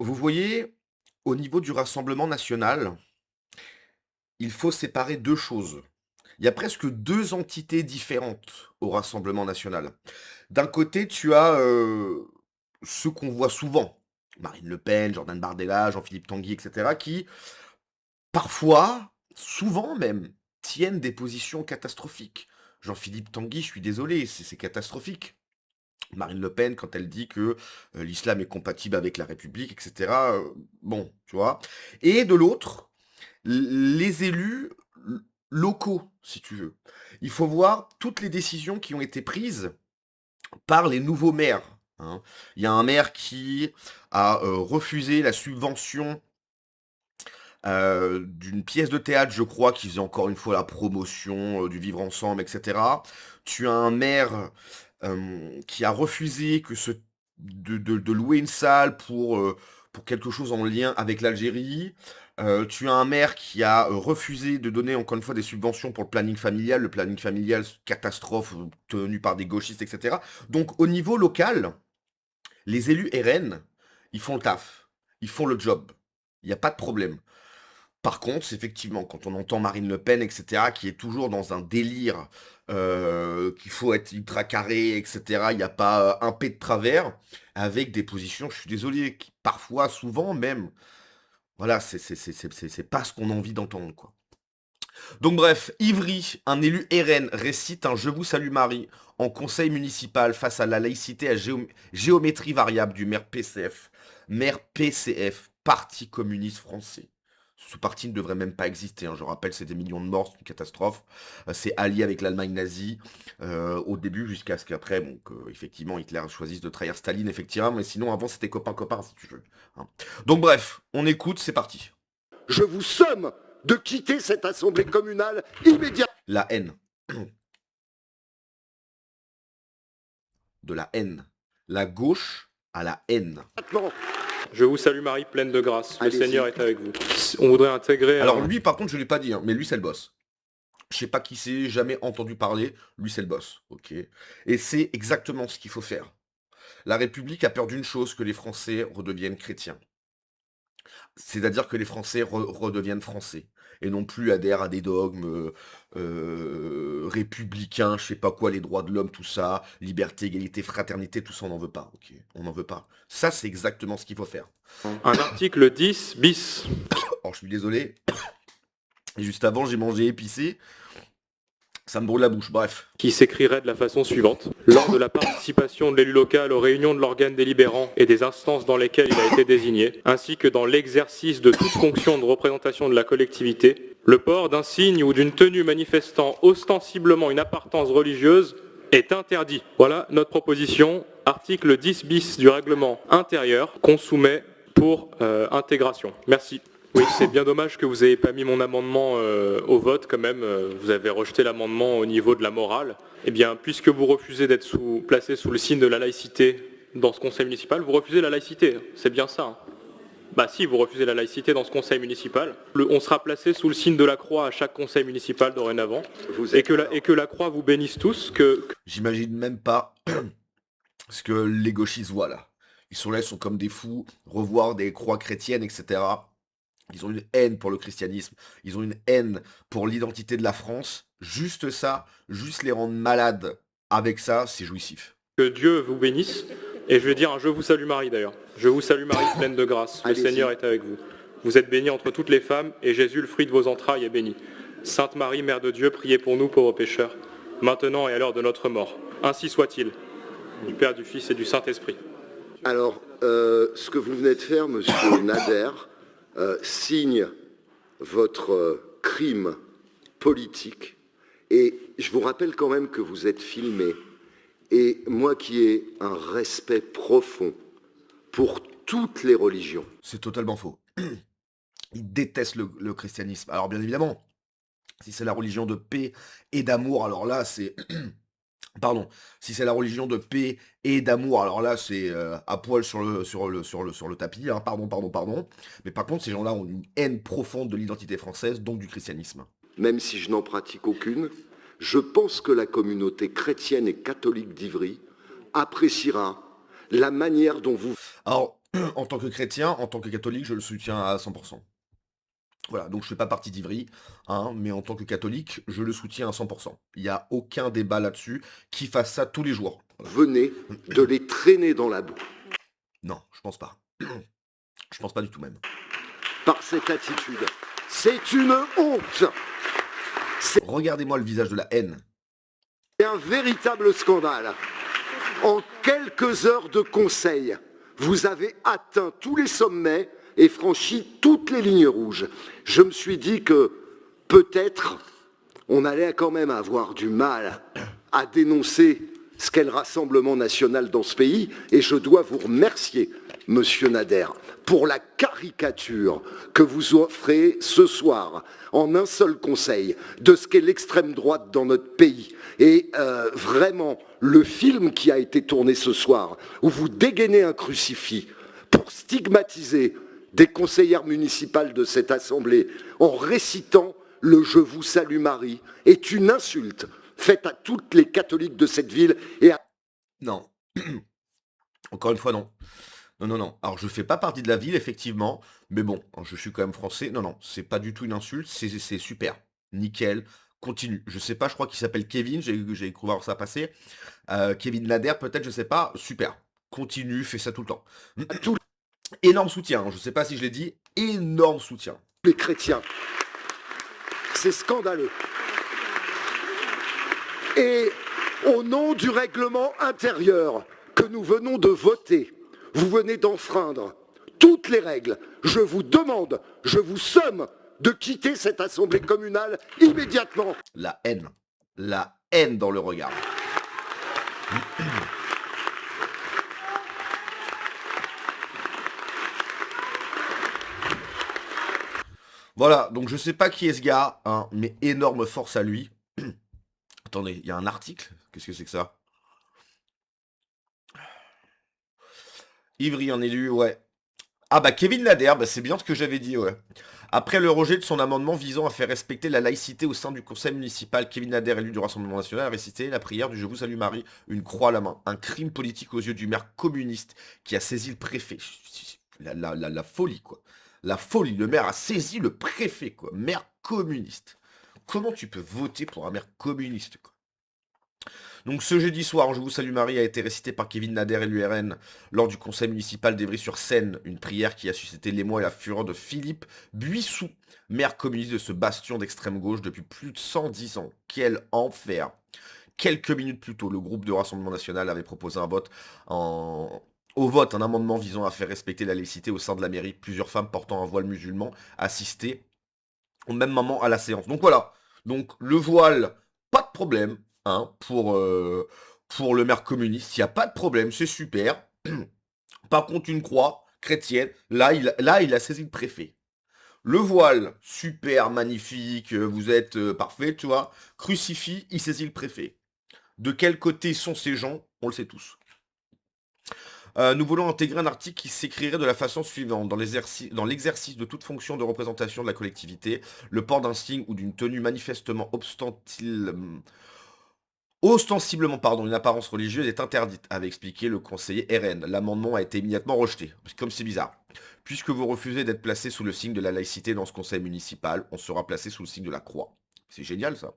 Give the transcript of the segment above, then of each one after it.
Vous voyez, au niveau du Rassemblement national, il faut séparer 2 choses. Il y a presque 2 entités différentes au Rassemblement national. D'un côté, tu as, ceux qu'on voit souvent, Marine Le Pen, Jordan Bardella, Jean-Philippe Tanguy et cetera, qui parfois, souvent même, tiennent des positions catastrophiques. Jean-Philippe Tanguy, je suis désolé, c'est catastrophique. Marine Le Pen, quand elle dit que, l'islam est compatible avec la République et cetera, bon, tu vois? Et de l'autre, les élus locaux, si tu veux. Il faut voir toutes les décisions qui ont été prises par les nouveaux maires, hein. Il y a un maire qui a, refusé la subvention, d'une pièce de théâtre, je crois, qui faisait encore une fois la promotion, du vivre ensemble et cetera. Tu as un maire, qui a refusé que ce de louer une salle pour quelque chose en lien avec l'Algérie. Tu as un maire qui a, refusé de donner encore une fois des subventions pour le planning familial. Le planning familial, catastrophe, tenu par des gauchistes et cetera. Donc au niveau local, les élus RN, ils font le taf, ils font le job. Il y a pas de problème. Par contre, c'est effectivement, quand on entend Marine Le Pen et cetera, qui est toujours dans un délire, qu'il faut être ultra carré et cetera, il y a pas, un pet de travers, avec des positions, je suis désolé, qui parfois, souvent même, voilà, c'est pas ce qu'on a envie d'entendre, quoi. Donc bref, Ivry, un élu RN, récite un «Je vous salue Marie» en conseil municipal face à la laïcité à géométrie variable du maire PCF, Parti communiste français. Ce parti ne devrait même pas exister, hein. Je rappelle, c'est des millions de morts, c'est une catastrophe. C'est allié avec l'Allemagne nazie au début, jusqu'à ce qu'après, bon, effectivement, Hitler choisisse de trahir Staline, effectivement, mais sinon, avant, c'était copain-copain, si tu veux, hein. Donc bref, on écoute, c'est parti. Je vous somme de quitter cette assemblée communale immédiatement. La haine. De la haine. La gauche à la haine. Je vous salue Marie, pleine de grâce. Le Allez-y. Seigneur est avec vous. On voudrait intégrer Alors lui, par contre, je l'ai pas dit, hein, mais lui, c'est le boss. Je sais pas qui c'est, jamais entendu parler. Lui, c'est le boss, ok? Et c'est exactement ce qu'il faut faire. La République a peur d'une chose, que les Français redeviennent chrétiens. C'est-à-dire que les Français redeviennent français et non plus adhèrent à des dogmes républicains, je sais pas quoi, les droits de l'homme, tout ça, liberté, égalité, fraternité, tout ça, on n'en veut pas, ok? On n'en veut pas. Ça, c'est exactement ce qu'il faut faire. un article 10 bis. Alors, je suis désolé. Juste avant, j'ai mangé épicé. Ça me brûle la bouche, bref. Qui s'écrirait de la façon suivante. Lors de la participation de l'élu local aux réunions de l'organe délibérant et des instances dans lesquelles il a été désigné, ainsi que dans l'exercice de toute fonction de représentation de la collectivité, le port d'un signe ou d'une tenue manifestant ostensiblement une appartenance religieuse est interdit. Voilà notre proposition, article 10 bis du règlement intérieur qu'on soumet pour intégration. Merci. Oui, c'est bien dommage que vous n'ayez pas mis mon amendement au vote quand même. Vous avez rejeté l'amendement au niveau de la morale. Eh bien, puisque vous refusez d'être placé sous le signe de la laïcité dans ce conseil municipal, vous refusez la laïcité. C'est bien ça, hein. Bah si, vous refusez la laïcité dans ce conseil municipal. On sera placé sous le signe de la croix à chaque conseil municipal dorénavant. Et que la croix vous bénisse tous. J'imagine même pas ce que les gauchistes voient là. Ils sont là, ils sont comme des fous, revoir des croix chrétiennes, etc. Ils ont une haine pour le christianisme, ils ont une haine pour l'identité de la France. Juste ça, juste les rendre malades avec ça, c'est jouissif. Que Dieu vous bénisse. Et je vais dire un je vous salue Marie d'ailleurs. Je vous salue Marie, pleine de grâce. Le Allez-y. Seigneur est avec vous. Vous êtes bénie entre toutes les femmes, et Jésus, le fruit de vos entrailles, est béni. Sainte Marie, Mère de Dieu, priez pour nous pauvres pécheurs, maintenant et à l'heure de notre mort. Ainsi soit-il. Du Père, du Fils et du Saint-Esprit. Alors, ce que vous venez de faire, monsieur Nader, signe votre crime politique. Et je vous rappelle quand même que vous êtes filmé. Et moi qui ai un respect profond pour toutes les religions. C'est totalement faux. Ils détestent le christianisme. Alors bien évidemment, si c'est la religion de paix et d'amour, alors là c'est... Pardon, si c'est la religion de paix et d'amour, alors là c'est à poil sur le tapis, hein, pardon. Mais par contre, ces gens-là ont une haine profonde de l'identité française, donc du christianisme. Même si je n'en pratique aucune, je pense que la communauté chrétienne et catholique d'Ivry appréciera la manière dont vous... Alors, En tant que chrétien, en tant que catholique, je le soutiens à 100%. Voilà, donc je fais pas partie d'Ivry, hein, mais en tant que catholique, je le soutiens à 100%. Il y a aucun débat là-dessus qui fasse ça tous les jours. Voilà. Venez de les traîner dans la boue. Non, je pense pas. Je pense pas du tout même. Par cette attitude. C'est une honte. Regardez-moi le visage de la haine. C'est un véritable scandale. En quelques heures de conseil, vous avez atteint tous les sommets et franchi toutes les lignes rouges. Je me suis dit que peut-être on allait quand même avoir du mal à dénoncer ce qu'est le Rassemblement national dans ce pays, et je dois vous remercier, Monsieur Nader, pour la caricature que vous offrez ce soir, en un seul conseil, de ce qu'est l'extrême droite dans notre pays. Et vraiment, le film qui a été tourné ce soir, où vous dégainez un crucifix pour stigmatiser des conseillères municipales de cette assemblée en récitant le Je vous salue Marie, est une insulte faite à toutes les catholiques de cette ville et à... Non. Encore une fois, non. Non, non, non. Alors, je fais pas partie de la ville, effectivement, mais bon, je suis quand même français. Non, non, c'est pas du tout une insulte, c'est super. Nickel. Continue. Je sais pas, je crois qu'il s'appelle Kevin, j'ai cru voir ça passer. Kevin Nader, peut-être, je sais pas. Super. Continue, fais ça tout le temps. à tous Énorme soutien, hein, je sais pas si je l'ai dit. Énorme soutien. les chrétiens. C'est scandaleux. Et au nom du règlement intérieur que nous venons de voter, vous venez d'enfreindre toutes les règles. Je vous demande, je vous somme de quitter cette assemblée communale immédiatement. La haine. La haine dans le regard. Voilà, donc je sais pas qui est ce gars, hein, mais énorme force à lui. Attendez, il y a un article? Qu'est-ce que c'est que ça? Ivry en élu, ouais. Ah bah Kevin Nader, bah, c'est bien ce que j'avais dit, ouais. Après le rejet de son amendement visant à faire respecter la laïcité au sein du conseil municipal, Kevin Nader, élu du Rassemblement national, a récité la prière du Je vous salue Marie, une croix à la main. Un crime politique aux yeux du maire communiste qui a saisi le préfet. La folie, quoi. La folie. Le maire a saisi le préfet, quoi. Maire communiste. Comment tu peux voter pour un maire communiste, quoi? Donc ce jeudi soir, Je vous salue Marie a été récité par Kevin Nader et l'URN lors du conseil municipal d'Evry-sur-Seine, une prière qui a suscité l'émoi et la fureur de Philippe Buissou, maire communiste de ce bastion d'extrême gauche depuis plus de 110 ans. Quel enfer! Quelques minutes plus tôt, le groupe de Rassemblement National avait proposé au vote un amendement visant à faire respecter la laïcité au sein de la mairie. Plusieurs femmes portant un voile musulman assistaient au même moment à la séance. Donc voilà. Donc le voile, pas de problème, hein, pour le maire communiste. Il n'y a pas de problème, c'est super. Par contre, une croix chrétienne, là, il a saisi le préfet. Le voile, super, magnifique, vous êtes parfait, tu vois. Crucifix, il saisit le préfet. De quel côté sont ces gens? On le sait tous. Nous voulons intégrer un article qui s'écrirait de la façon suivante. Dans l'exercice de toute fonction de représentation de la collectivité, le port d'un signe ou d'une tenue manifestement ostensiblement, une apparence religieuse est interdite, avait expliqué le conseiller RN. L'amendement a été immédiatement rejeté. Comme c'est bizarre. Puisque vous refusez d'être placé sous le signe de la laïcité dans ce conseil municipal, on sera placé sous le signe de la croix. C'est génial, ça.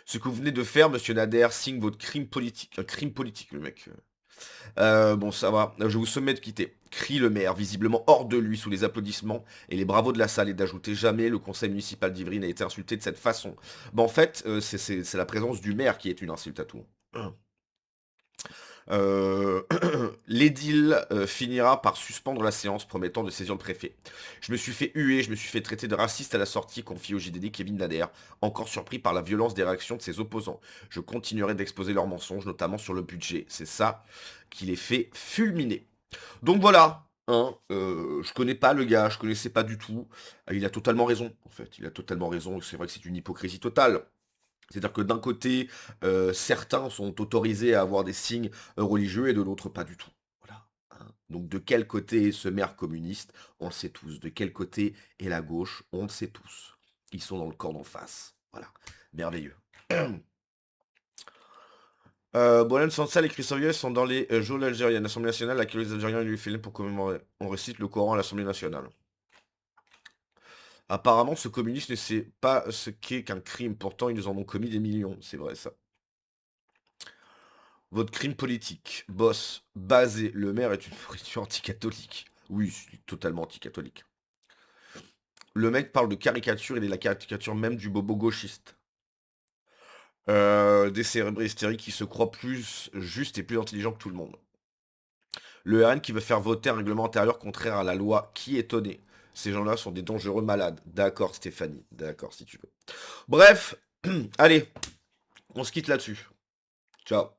Ce que vous venez de faire, monsieur Nader, signe votre crime politique. Un crime politique, le mec. Bon, ça va. Je vous sommets de quitter. Crie le maire, visiblement hors de lui, sous les applaudissements et les bravos de la salle, et d'ajouter jamais le conseil municipal d'Ivry n'a été insulté de cette façon. Bah en fait, c'est la présence du maire qui est une insulte à tout. Euh, L'édile finira par suspendre la séance, promettant de saisir le préfet. Je me suis fait huer, je me suis fait traiter de raciste à la sortie, confie au JDD Kevin Nader, encore surpris par la violence des réactions de ses opposants. Je continuerai d'exposer leurs mensonges, notamment sur le budget. C'est ça qui les fait fulminer. Donc voilà, hein, je connais pas le gars, je connaissais pas du tout. Il a totalement raison, en fait. Il a totalement raison. C'est vrai que c'est une hypocrisie totale. C'est-à-dire que d'un côté, certains sont autorisés à avoir des signes religieux et de l'autre pas du tout. Voilà, hein. Donc de quel côté est ce maire communiste? On le sait tous. De quel côté est la gauche? On le sait tous. Ils sont dans le camp d'en face. Voilà, merveilleux. Bolen Sansal et Christophe Guest sont dans les geôles algériennes. L'Assemblée nationale accueille les Algériens et lui fait pour commémorer. On récite le Coran à l'Assemblée nationale. Apparemment, ce communiste ne sait pas ce qu'est qu'un crime. Pourtant, ils en ont commis des millions. C'est vrai, ça. Votre crime politique. Boss. Basé. Le maire est une pourriture anticatholique. Oui, c'est totalement anticatholique. Le mec parle de caricature. Il est la caricature même du bobo gauchiste. Décérébré hystérique qui se croit plus juste et plus intelligent que tout le monde. Le RN qui veut faire voter un règlement intérieur contraire à la loi. Qui est étonné? Ces gens-là sont des dangereux malades. D'accord, Stéphanie. D'accord, si tu veux. Bref, allez, on se quitte là-dessus. Ciao.